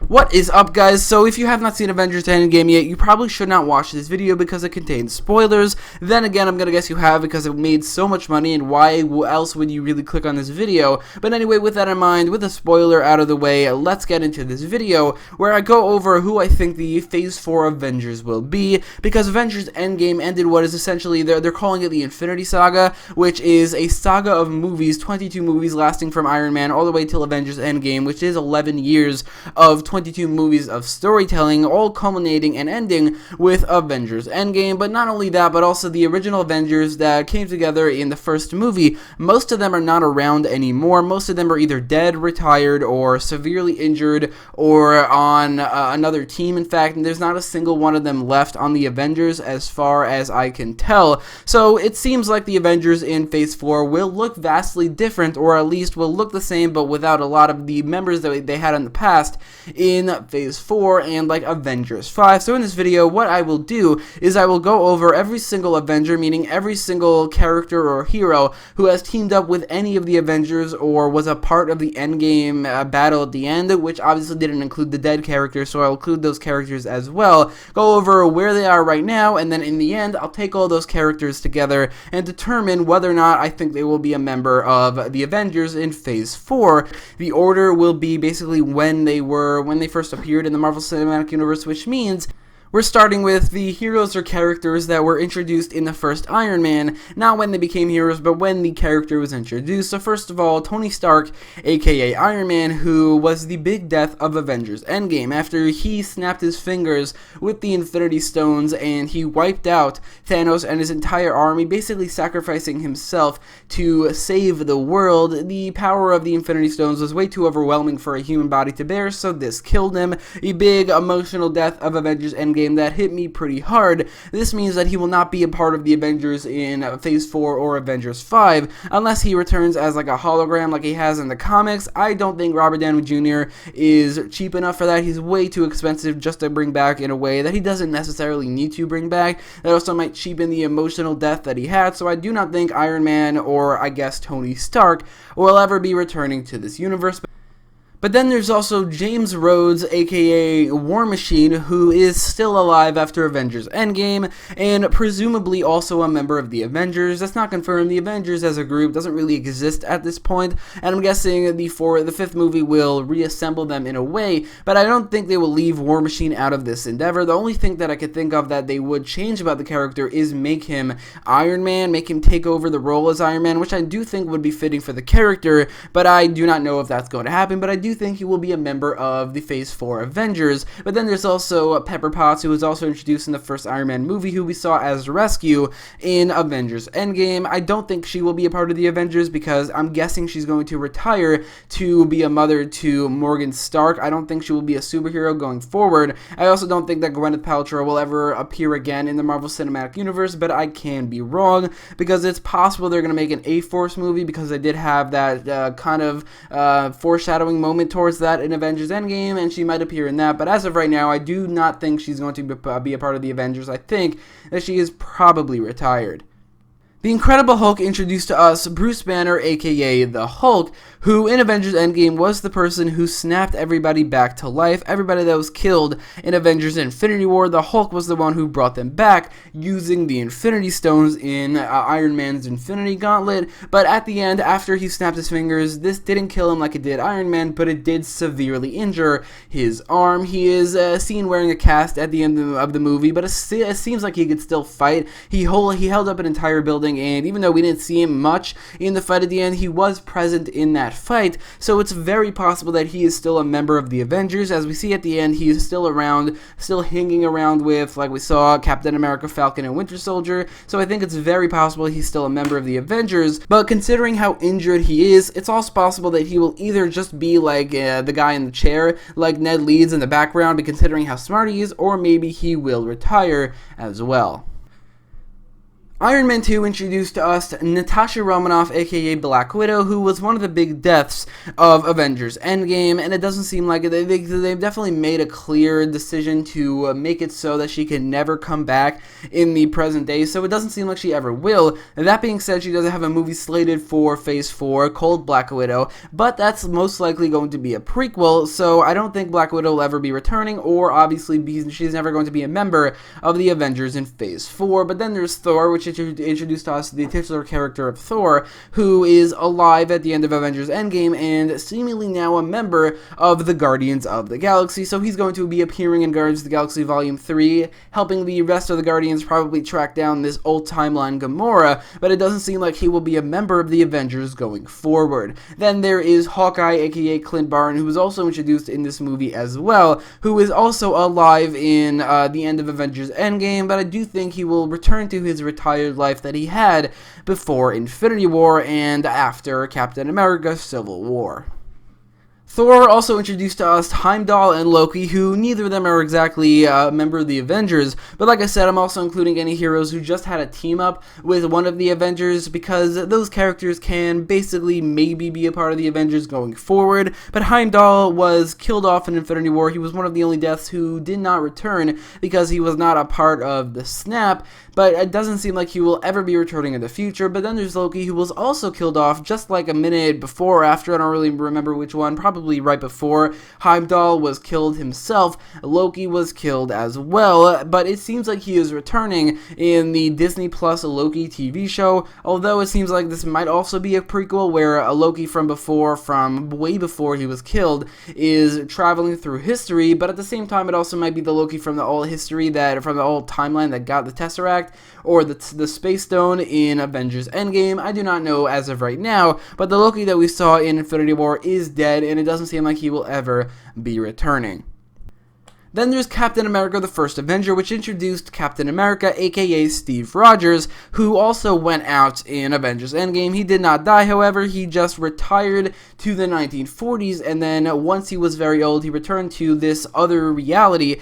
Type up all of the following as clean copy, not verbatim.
What is up, guys? So if you have not seen Avengers Endgame yet, you probably should not watch this video because it contains spoilers. Then again, I'm gonna guess you have because it made so much money, and why else would you really click on this video? But anyway, with that in mind, with a spoiler out of the way, let's get into this video where I go over who I think the Phase 4 Avengers will be, because Avengers Endgame ended what is essentially, they're calling it the Infinity Saga, which is a saga of movies, 22 movies lasting from Iron Man all the way till Avengers Endgame, which is 11 years of 22 movies of storytelling, all culminating and ending with Avengers Endgame. But not only that, but also the original Avengers that came together in the first movie. Most of them are not around anymore. Most of them are either dead, retired, or severely injured, or on another team, in fact, and there's not a single one of them left on the Avengers as far as I can tell. So it seems like the Avengers in Phase 4 will look vastly different, or at least will look the same, but without a lot of the members that they had in the past in Phase 4 and like Avengers 5. So in this video, what I will do is I will go over every single Avenger, meaning every single character or hero who has teamed up with any of the Avengers or was a part of the Endgame battle at the end, which obviously didn't include the dead characters, so I'll include those characters as well, go over where they are right now, and then in the end, I'll take all those characters together and determine whether or not I think they will be a member of the Avengers in Phase 4. The order will be basically when they first appeared in the Marvel Cinematic Universe, which means we're starting with the heroes or characters that were introduced in the first Iron Man, not when they became heroes, but when the character was introduced. So first of all, Tony Stark, aka Iron Man, who was the big death of Avengers Endgame, after he snapped his fingers with the Infinity Stones and he wiped out Thanos and his entire army, basically sacrificing himself to save the world. The power of the Infinity Stones was way too overwhelming for a human body to bear, so this killed him. A big emotional death of Avengers Endgame that hit me pretty hard. This means that he will not be a part of the Avengers in Phase 4 or Avengers 5 unless he returns as like a hologram like he has in the comics. I don't think Robert Downey Jr. is cheap enough for that. He's way too expensive just to bring back in a way that he doesn't necessarily need to bring back. That also might cheapen the emotional death that he had, so I do not think Iron Man, or I guess Tony Stark, will ever be returning to this universe. But then there's also James Rhodes, aka War Machine, who is still alive after Avengers Endgame, and presumably also a member of the Avengers. That's not confirmed. The Avengers as a group doesn't really exist at this point, and I'm guessing the fifth movie will reassemble them in a way, but I don't think they will leave War Machine out of this endeavor. The only thing that I could think of that they would change about the character is make him Iron Man, make him take over the role as Iron Man, which I do think would be fitting for the character, but I do not know if that's going to happen. But I do think he will be a member of the Phase 4 Avengers. But then there's also Pepper Potts, who was also introduced in the first Iron Man movie, who we saw as Rescue in Avengers Endgame. I don't think she will be a part of the Avengers because I'm guessing she's going to retire to be a mother to Morgan Stark. I don't think she will be a superhero going forward. I also don't think that Gwyneth Paltrow will ever appear again in the Marvel Cinematic Universe, but I can be wrong because it's possible they're going to make an A-Force movie, because they did have that kind of foreshadowing moment towards that in Avengers Endgame, and she might appear in that. But as of right now, I do not think she's going to be a part of the Avengers. I think that she is probably retired. The Incredible Hulk introduced to us Bruce Banner, aka the Hulk, who in Avengers Endgame was the person who snapped everybody back to life. Everybody that was killed in Avengers Infinity War, the Hulk was the one who brought them back using the Infinity Stones in Iron Man's Infinity Gauntlet. But at the end, after he snapped his fingers, this didn't kill him like it did Iron Man, but it did severely injure his arm. He is seen wearing a cast at the end of the movie, but it seems like he could still fight. He held up an entire building, and even though we didn't see him much in the fight at the end, he was present in that fight, so it's very possible that he is still a member of the Avengers. As we see at the end, he is still around, still hanging around with, like we saw, Captain America, Falcon, and Winter Soldier, so I think it's very possible he's still a member of the Avengers. But considering how injured he is, it's also possible that he will either just be like the guy in the chair, like Ned Leeds in the background, but considering how smart he is, or maybe he will retire as well. Iron Man 2 introduced to us Natasha Romanoff, aka Black Widow, who was one of the big deaths of Avengers Endgame, and it doesn't seem like they've definitely made a clear decision to make it so that she can never come back in the present day, so it doesn't seem like she ever will. That being said, she does have a movie slated for Phase 4 called Black Widow, but that's most likely going to be a prequel, so I don't think Black Widow will ever be returning, or obviously she's never going to be a member of the Avengers in Phase 4. But then there's Thor, which introduced to us the titular character of Thor, who is alive at the end of Avengers Endgame and seemingly now a member of the Guardians of the Galaxy. So he's going to be appearing in Guardians of the Galaxy Volume 3, helping the rest of the Guardians probably track down this old timeline Gamora, but it doesn't seem like he will be a member of the Avengers going forward. Then there is Hawkeye, aka Clint Barton, who was also introduced in this movie as well, who is also alive in the end of Avengers Endgame, but I do think he will return to his retired life that he had before Infinity War and after Captain America Civil War. Thor also introduced to us Heimdall and Loki, who neither of them are exactly a member of the Avengers, but like I said, I'm also including any heroes who just had a team up with one of the Avengers, because those characters can basically maybe be a part of the Avengers going forward. But Heimdall was killed off in Infinity War. He was one of the only deaths who did not return because he was not a part of the snap, but it doesn't seem like he will ever be returning in the future. But then there's Loki, who was also killed off just like a minute before or after, I don't really remember which one, probably right before Heimdall was killed himself. Loki was killed as well, but it seems like he is returning in the Disney Plus Loki TV show, although it seems like this might also be a prequel where a Loki from way before he was killed, is traveling through history, but at the same time it also might be the Loki from the old history, from the old timeline that got the Tesseract, or the Space Stone in Avengers Endgame. I do not know as of right now, but the Loki that we saw in Infinity War is dead, and it doesn't seem like he will ever be returning. Then there's Captain America the First Avenger, which introduced Captain America, aka Steve Rogers, who also went out in Avengers Endgame. He did not die, however, he just retired to the 1940s, and then once he was very old, he returned to this other reality,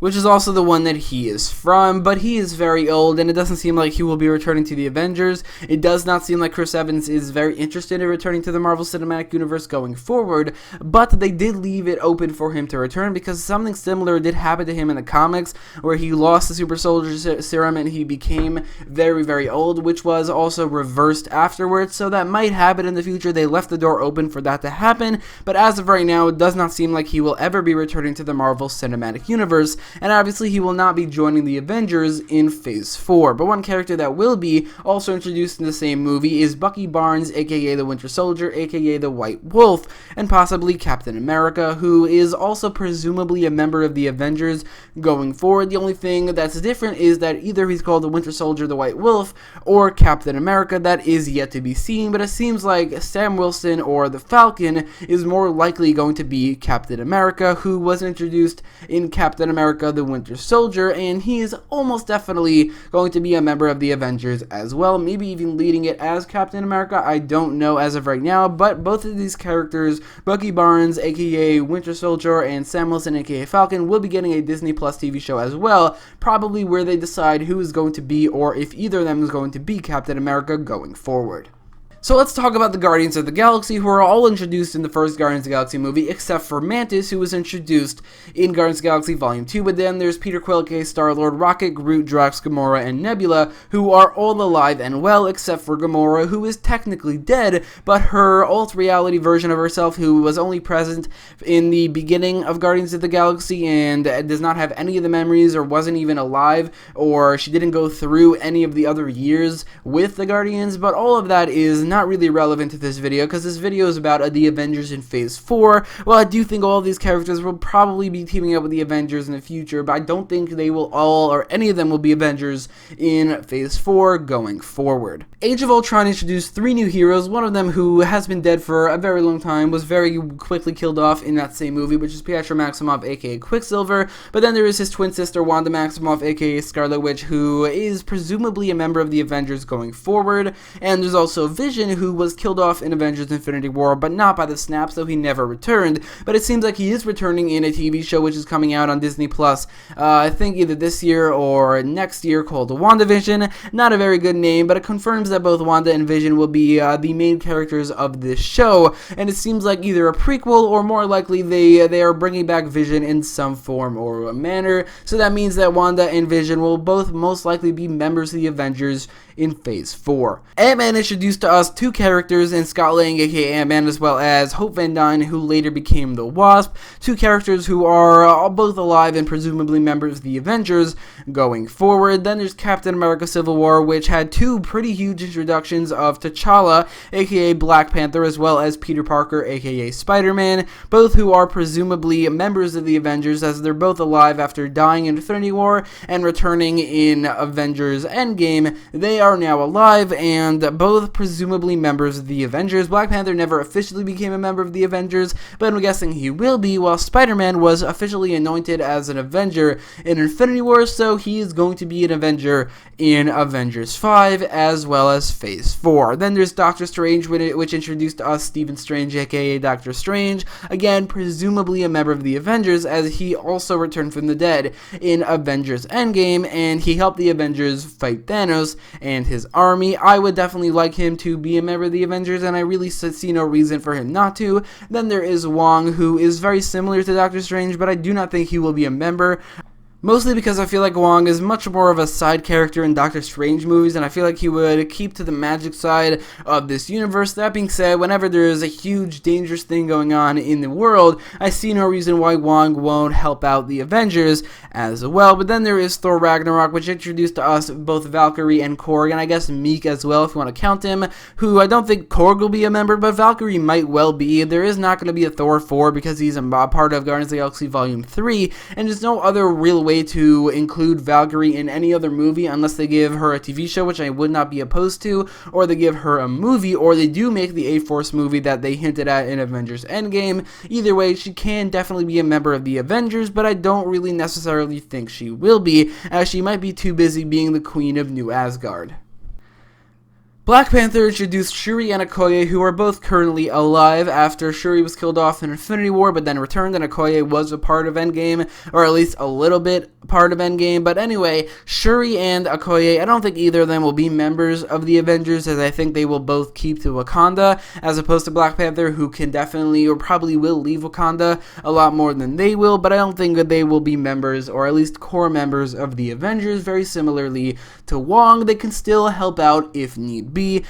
which is also the one that he is from, but he is very old, and it doesn't seem like he will be returning to the Avengers. It does not seem like Chris Evans is very interested in returning to the Marvel Cinematic Universe going forward, but they did leave it open for him to return, because something similar did happen to him in the comics, where he lost the Super Soldier Serum and he became very, very old, which was also reversed afterwards, so that might happen in the future. They left the door open for that to happen, but as of right now, it does not seem like he will ever be returning to the Marvel Cinematic Universe, and obviously he will not be joining the Avengers in Phase 4. But one character that will be also introduced in the same movie is Bucky Barnes, aka the Winter Soldier, aka the White Wolf, and possibly Captain America, who is also presumably a member of the Avengers going forward. The only thing that's different is that either he's called the Winter Soldier, the White Wolf, or Captain America. That is yet to be seen, but it seems like Sam Wilson or the Falcon is more likely going to be Captain America, who was introduced in Captain America the Winter Soldier, and he is almost definitely going to be a member of the Avengers as well, maybe even leading it as Captain America. I don't know as of right now, but both of these characters, Bucky Barnes, aka Winter Soldier, and Sam Wilson, aka Falcon, will be getting a Disney Plus TV show as well, probably where they decide who is going to be, or if either of them is going to be Captain America going forward. So let's talk about the Guardians of the Galaxy, who are all introduced in the first Guardians of the Galaxy movie, except for Mantis, who was introduced in Guardians of the Galaxy Volume 2, but then there's Peter Quill, aka Star-Lord, Rocket, Groot, Drax, Gamora, and Nebula, who are all alive and well, except for Gamora, who is technically dead, but her alt-reality version of herself, who was only present in the beginning of Guardians of the Galaxy and does not have any of the memories, or wasn't even alive, or she didn't go through any of the other years with the Guardians, but all of that is not really relevant to this video, because this video is about the Avengers in Phase 4. Well, I do think all of these characters will probably be teaming up with the Avengers in the future, but I don't think they will all, or any of them will be Avengers in Phase 4 going forward. Age of Ultron introduced 3 new heroes, one of them who has been dead for a very long time, was very quickly killed off in that same movie, which is Pietro Maximoff, aka Quicksilver. But then there is his twin sister, Wanda Maximoff, aka Scarlet Witch, who is presumably a member of the Avengers going forward. And there's also Vision, who was killed off in Avengers Infinity War, but not by the snap, so he never returned. But it seems like he is returning in a TV show which is coming out on Disney+, I think either this year or next year, called WandaVision. Not a very good name, but it confirms that both Wanda and Vision will be the main characters of this show, and it seems like either a prequel or more likely they are bringing back Vision in some form or manner, so that means that Wanda and Vision will both most likely be members of the Avengers in Phase 4. AntMan introduced to us 2 characters in Scott Lang, aka AntMan, as well as Hope Van Dyne, who later became the Wasp, 2 characters who are both alive and presumably members of the Avengers going forward. Then there's Captain America Civil War, which had 2 pretty huge introductions of T'Challa, aka Black Panther, as well as Peter Parker, aka Spider-Man, both who are presumably members of the Avengers, as they're both alive after dying in Infinity War and returning in Avengers Endgame. They are now alive and both presumably members of the Avengers. Black Panther never officially became a member of the Avengers, but I'm guessing he will be, while Spider-Man was officially anointed as an Avenger in Infinity War, so he is going to be an Avenger in Avengers 5 as well as Phase 4. Then there's Doctor Strange, which introduced to us Stephen Strange, aka Doctor Strange, again presumably a member of the Avengers, as he also returned from the dead in Avengers Endgame, and he helped the Avengers fight Thanos and his army. I would definitely like him to be a member of the Avengers, and I really see no reason for him not to. Then there is Wong, who is very similar to Doctor Strange, but I do not think he will be a member. Mostly because I feel like Wong is much more of a side character in Doctor Strange movies, and I feel like he would keep to the magic side of this universe. That being said, whenever there is a huge, dangerous thing going on in the world, I see no reason why Wong won't help out the Avengers as well. But then there is Thor Ragnarok, which introduced to us both Valkyrie and Korg, and I guess Meek as well, if you want to count him, who I don't think Korg will be a member, but Valkyrie might well be. There is not going to be a Thor 4 because he's a part of Guardians of the Galaxy Volume 3, and there's no other real way to include Valkyrie in any other movie unless they give her a TV show, which I would not be opposed to, or they give her a movie, or they do make the A-Force movie that they hinted at in Avengers Endgame. Either way, she can definitely be a member of the Avengers, but I don't really necessarily think she will be, as she might be too busy being the Queen of New Asgard. Black Panther introduced Shuri and Okoye, who are both currently alive after Shuri was killed off in Infinity War, but then returned, and Okoye was a part of Endgame, or at least a little bit part of Endgame. But anyway, Shuri and Okoye, I don't think either of them will be members of the Avengers, as I think they will both keep to Wakanda, as opposed to Black Panther, who can definitely, or probably will leave Wakanda a lot more than they will, but I don't think that they will be members, or at least core members of the Avengers. Very similarly to Wong, they can still help out if need be.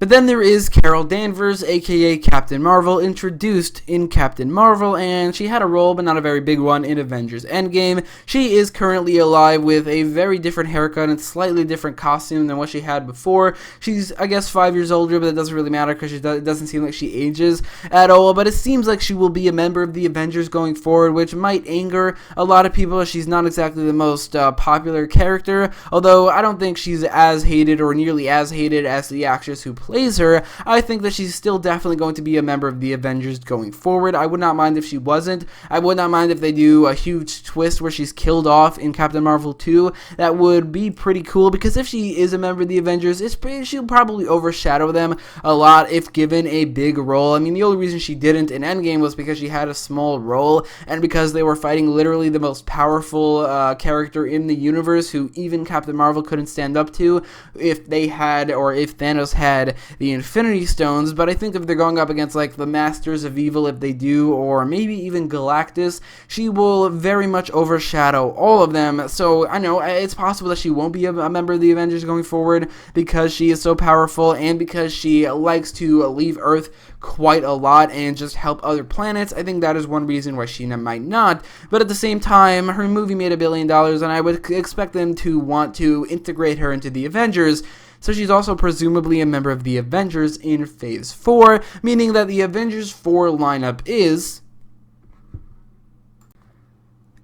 But then there is Carol Danvers, aka Captain Marvel, introduced in Captain Marvel, and she had a role, but not a very big one, in Avengers Endgame. She is currently alive with a very different haircut and slightly different costume than what she had before. She's, I guess, 5 years older, but it doesn't really matter because it doesn't seem like she ages at all. But it seems like she will be a member of the Avengers going forward, which might anger a lot of people. She's not exactly the most popular character, although I don't think she's as hated or nearly as hated as the actress who plays her. I think that she's still definitely going to be a member of the Avengers going forward. I would not mind if she wasn't. I would not mind if they do a huge twist where she's killed off in Captain Marvel 2. That would be pretty cool, because if she is a member of the Avengers, she'll probably overshadow them a lot if given a big role. I mean, the only reason she didn't in Endgame was because she had a small role, and because they were fighting literally the most powerful character in the universe, who even Captain Marvel couldn't stand up to if they had, or if Thanos had, the Infinity Stones. But I think if they're going up against like the Masters of Evil, if they do, or maybe even Galactus, she will very much overshadow all of them. So I know it's possible that she won't be a member of the Avengers going forward, because she is so powerful and because she likes to leave Earth quite a lot and just help other planets. I think that is one reason why she might not. But at the same time, her movie made $1 billion, and I would expect them to want to integrate her into the Avengers. So she's also presumably a member of the Avengers in Phase 4, meaning that the Avengers 4 lineup is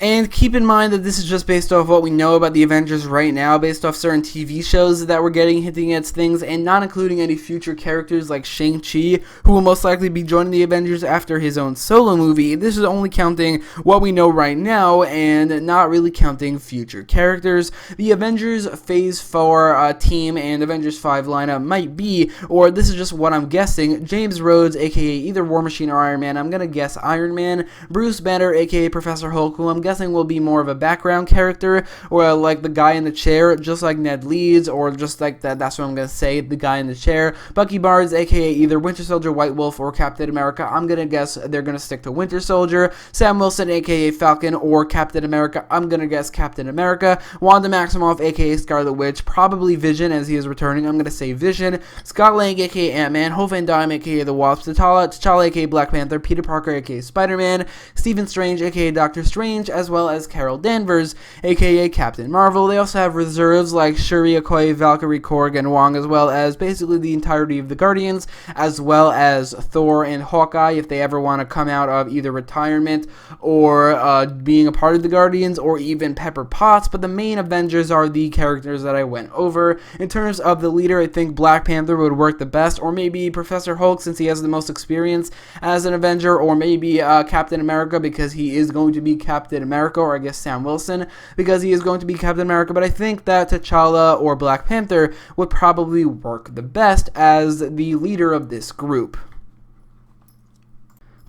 And keep in mind that this is just based off what we know about the Avengers right now, based off certain TV shows that we're getting hinting at things, and not including any future characters like Shang-Chi, who will most likely be joining the Avengers after his own solo movie. This is only counting what we know right now, and not really counting future characters. The Avengers Phase 4 team and Avengers 5 lineup might be, or this is just what I'm guessing, James Rhodes, aka either War Machine or Iron Man. I'm gonna guess Iron Man. Bruce Banner, aka Professor Hulk, who I'm guessing will be more of a background character, or like the guy in the chair, just like Ned Leeds, or just like that's what I'm gonna say, the guy in the chair. Bucky Barnes, aka either Winter Soldier, White Wolf, or Captain America. I'm gonna guess they're gonna stick to Winter Soldier. Sam Wilson, aka Falcon, or Captain America. I'm gonna guess Captain America. Wanda Maximoff, aka Scarlet Witch, probably Vision as he is returning. I'm gonna say Vision. Scott Lang, aka Ant-Man. Ho Van Dyne, aka the Wasp. T'Challa, aka Black Panther. Peter Parker, aka Spider-Man. Stephen Strange, aka Doctor Strange, as well as Carol Danvers, aka Captain Marvel. They also have reserves like Shuri, Okoye, Valkyrie, Korg, and Wong, as well as basically the entirety of the Guardians, as well as Thor and Hawkeye if they ever want to come out of either retirement or being a part of the Guardians, or even Pepper Potts. But the main Avengers are the characters that I went over. In terms of the leader, I think Black Panther would work the best, or maybe Professor Hulk since he has the most experience as an Avenger, or maybe Captain America because he is going to be Captain America, or I guess Sam Wilson because he is going to be Captain America. But I think that T'Challa or Black Panther would probably work the best as the leader of this group.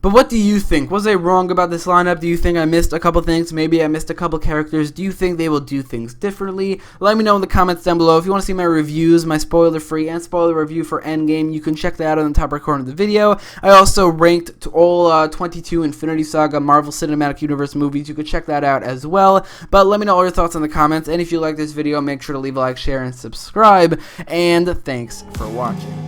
But what do you think? Was I wrong about this lineup? Do you think I missed a couple things? Maybe I missed a couple characters. Do you think they will do things differently? Let me know in the comments down below. If you want to see my reviews, my spoiler-free and spoiler review for Endgame, you can check that out on the top right corner of the video. I also ranked to all 22 Infinity Saga Marvel Cinematic Universe movies. You can check that out as well. But let me know all your thoughts in the comments. And if you like this video, make sure to leave a like, share, and subscribe. And thanks for watching.